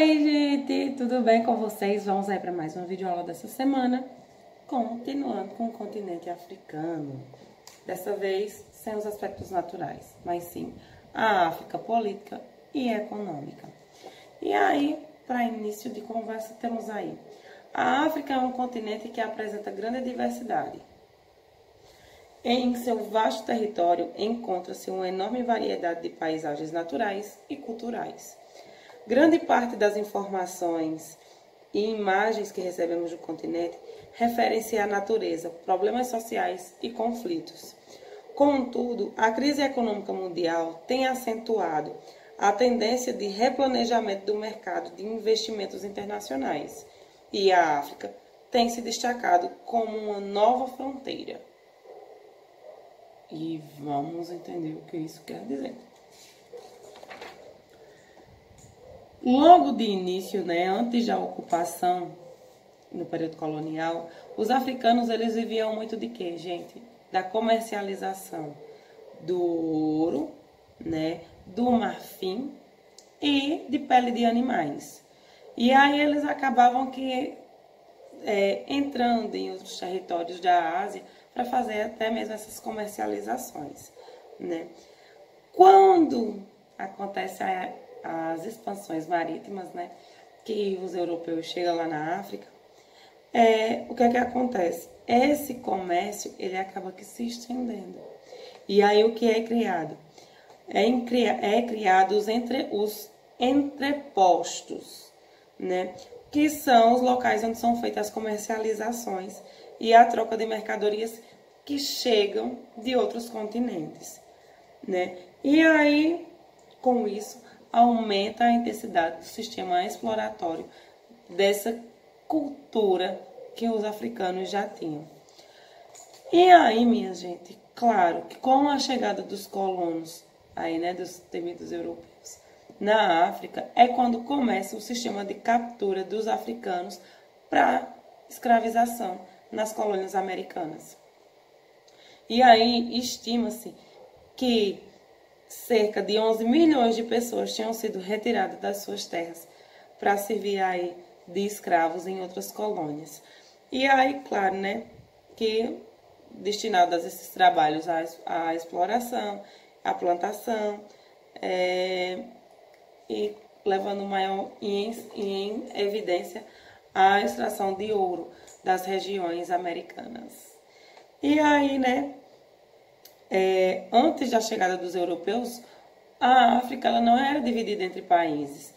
Oi, gente, tudo bem com vocês? Vamos aí para mais uma videoaula dessa semana, continuando com o continente africano. Dessa vez, sem os aspectos naturais, mas sim a África política e econômica. E aí, para início de conversa, temos aí: a África é um continente que apresenta grande diversidade. Em seu vasto território encontra-se uma enorme variedade de paisagens naturais e culturais. Grande parte das informações e imagens que recebemos do continente referem-se à natureza, problemas sociais e conflitos. Contudo, a crise econômica mundial tem acentuado a tendência de replanejamento do mercado de investimentos internacionais, e a África tem se destacado como uma nova fronteira. E vamos entender o que isso quer dizer. Logo de início, antes da ocupação, no período colonial, os africanos eles viviam muito de quê, gente? Da comercialização do ouro, do marfim e de pele de animais. E aí eles acabavam entrando em outros territórios da Ásia para fazer até mesmo essas comercializações, Quando acontece as expansões marítimas, que os europeus chegam lá na África, o que acontece? Esse comércio, ele acaba se estendendo. E aí o que é criado? É criado os entrepostos, que são os locais onde são feitas as comercializações e a troca de mercadorias que chegam de outros continentes, E aí, com isso, aumenta a intensidade do sistema exploratório dessa cultura que os africanos já tinham. E aí, minha gente, claro que com a chegada dos colonos, dos temidos europeus, na África, é quando começa o sistema de captura dos africanos para escravização nas colônias americanas. E aí, estima-se que cerca de 11 milhões de pessoas tinham sido retiradas das suas terras para servir aí de escravos em outras colônias. E aí, claro, que destinadas a esses trabalhos à exploração, à plantação, e levando maior em evidência a extração de ouro das regiões americanas. E aí, antes da chegada dos europeus, a África ela não era dividida entre países.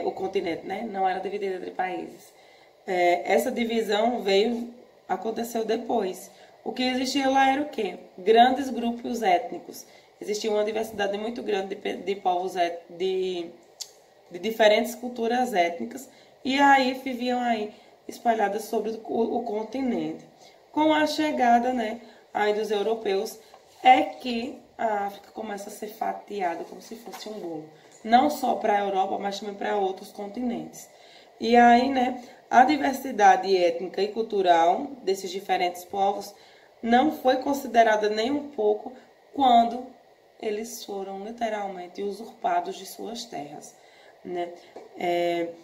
O continente, não era dividido entre países. Essa divisão aconteceu depois. O que existia lá era o quê? Grandes grupos étnicos. Existia uma diversidade muito grande de povos de diferentes culturas étnicas, e aí viviam aí espalhadas sobre o continente. Com a chegada, aí dos europeus, é que a África começa a ser fatiada como se fosse um bolo. Não só para a Europa, mas também para outros continentes. E aí, a diversidade étnica e cultural desses diferentes povos não foi considerada nem um pouco quando eles foram literalmente usurpados de suas terras,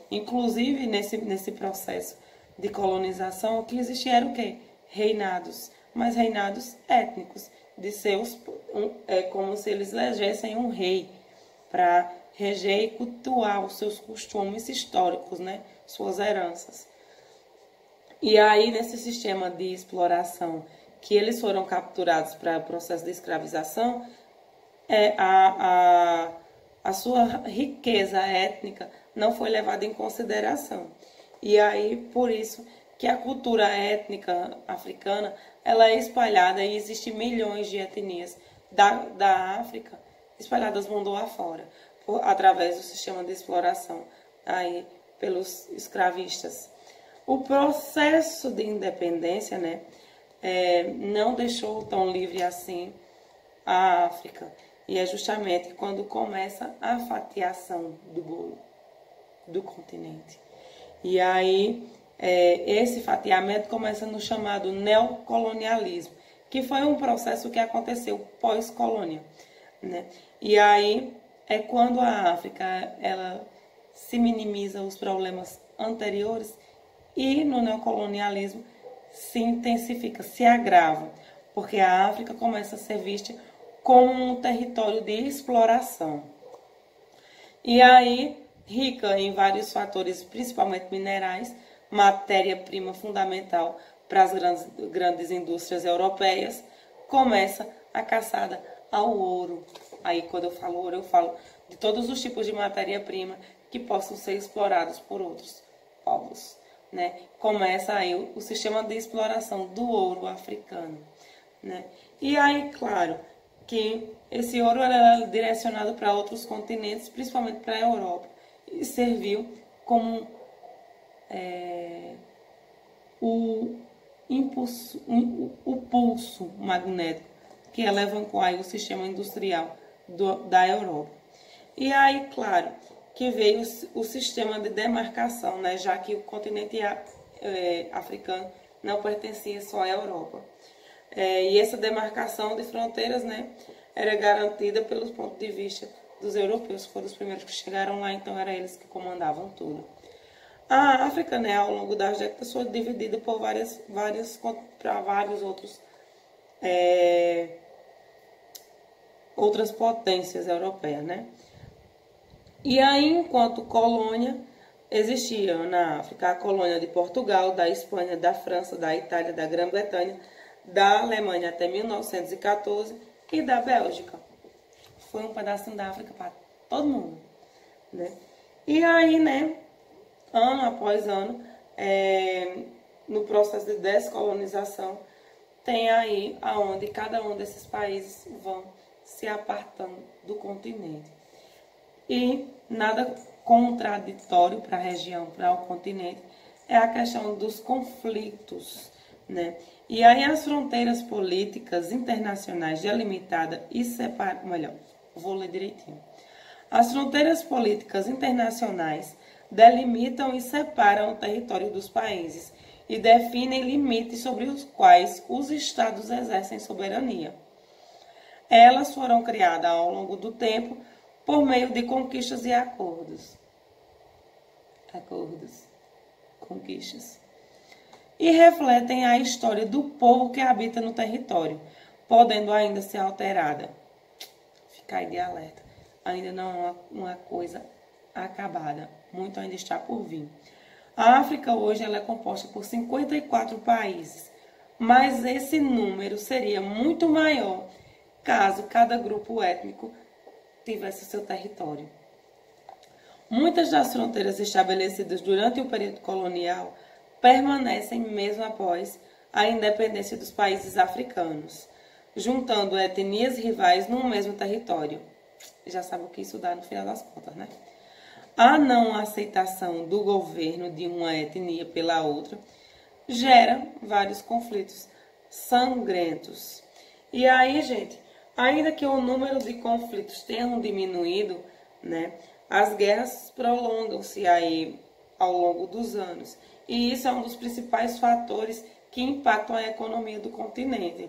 Inclusive, nesse processo de colonização, o que existia era o quê? Reinados, mas reinados étnicos, como se eles elegessem um rei para reger e cultuar os seus costumes históricos, suas heranças. E aí, nesse sistema de exploração, que eles foram capturados para o processo de escravização, a sua riqueza étnica não foi levada em consideração. E aí, por isso que a cultura étnica africana ela é espalhada e existem milhões de etnias da África espalhadas mundo afora, através do sistema de exploração aí pelos escravistas. O processo de independência, não deixou tão livre assim a África. E é justamente quando começa a fatiação do bolo do continente. E aí, esse fatiamento começa no chamado neocolonialismo, que foi um processo que aconteceu pós-colônia, E aí é quando a África ela se minimiza os problemas anteriores e no neocolonialismo se intensifica, se agrava, porque a África começa a ser vista como um território de exploração. E aí, rica em vários fatores, principalmente minerais, matéria-prima fundamental para as grandes indústrias europeias, começa a caçada ao ouro. Aí, quando eu falo ouro, eu falo de todos os tipos de matéria-prima que possam ser explorados por outros povos, né? Começa aí o sistema de exploração do ouro africano, né? E aí, claro, que esse ouro era direcionado para outros continentes, principalmente para a Europa, e serviu como o pulso magnético que alavancou aí o sistema industrial da Europa. E aí, claro, que veio o sistema de demarcação, né, já que o continente africano não pertencia só à Europa. E essa demarcação de fronteiras, né, era garantida pelos pontos de vista dos europeus, que foram os primeiros que chegaram lá, então eram eles que comandavam tudo. A África, né, ao longo das décadas, foi dividida por para vários outras potências europeias, né? E aí, enquanto colônia, existia na África a colônia de Portugal, da Espanha, da França, da Itália, da Grã-Bretanha, da Alemanha até 1914 e da Bélgica. Foi um pedacinho da África para todo mundo, né? E aí, né, ano após ano, no processo de descolonização, tem aí aonde cada um desses países vão se apartando do continente. E nada contraditório para a região, para o continente, é a questão dos conflitos, né? E aí as fronteiras políticas internacionais delimitadas e separadas, melhor, vou ler direitinho. As fronteiras políticas internacionais delimitam e separam o território dos países e definem limites sobre os quais os estados exercem soberania. Elas foram criadas ao longo do tempo por meio de conquistas e acordos. Conquistas. E refletem a história do povo que habita no território, podendo ainda ser alterada. Fica aí de alerta. Ainda não é uma coisa acabada. Muito ainda está por vir. A África hoje ela é composta por 54 países, mas esse número seria muito maior caso cada grupo étnico tivesse seu território. Muitas das fronteiras estabelecidas durante o período colonial permanecem mesmo após a independência dos países africanos, juntando etnias rivais num mesmo território. Já sabe o que isso dá no final das contas, né? A não aceitação do governo de uma etnia pela outra gera vários conflitos sangrentos. E aí, gente, ainda que o número de conflitos tenham diminuído, né, as guerras prolongam-se aí ao longo dos anos. E isso é um dos principais fatores que impactam a economia do continente.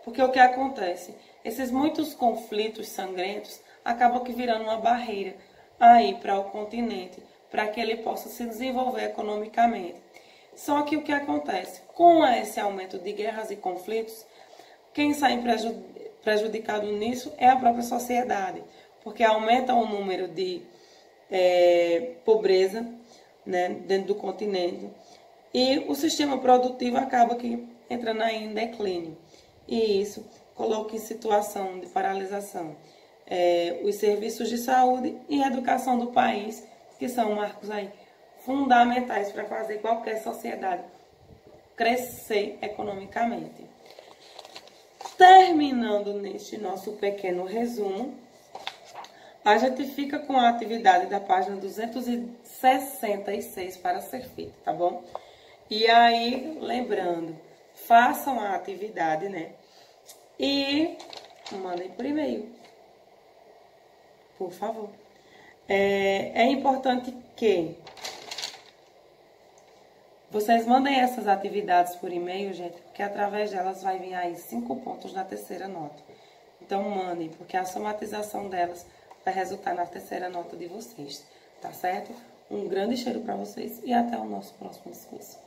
Porque o que acontece? Esses muitos conflitos sangrentos acabam que virando uma barreira aí para o continente, para que ele possa se desenvolver economicamente. Só que o que acontece? Com esse aumento de guerras e conflitos, quem sai prejudicado nisso é a própria sociedade, porque aumenta o número de pobreza, né, dentro do continente, e o sistema produtivo acaba que entrando aí em declínio. E isso coloca em situação de paralisação os serviços de saúde e educação do país, que são marcos aí fundamentais para fazer qualquer sociedade crescer economicamente. Terminando neste nosso pequeno resumo, a gente fica com a atividade da página 266 para ser feita, tá bom? E aí, lembrando, façam a atividade, né? E mandem por e-mail, por favor. É importante que vocês mandem essas atividades por e-mail, gente, porque através delas vai vir aí 5 pontos na terceira nota. Então mandem, porque a somatização delas vai resultar na terceira nota de vocês, tá certo? Um grande cheiro para vocês e até o nosso próximo discurso.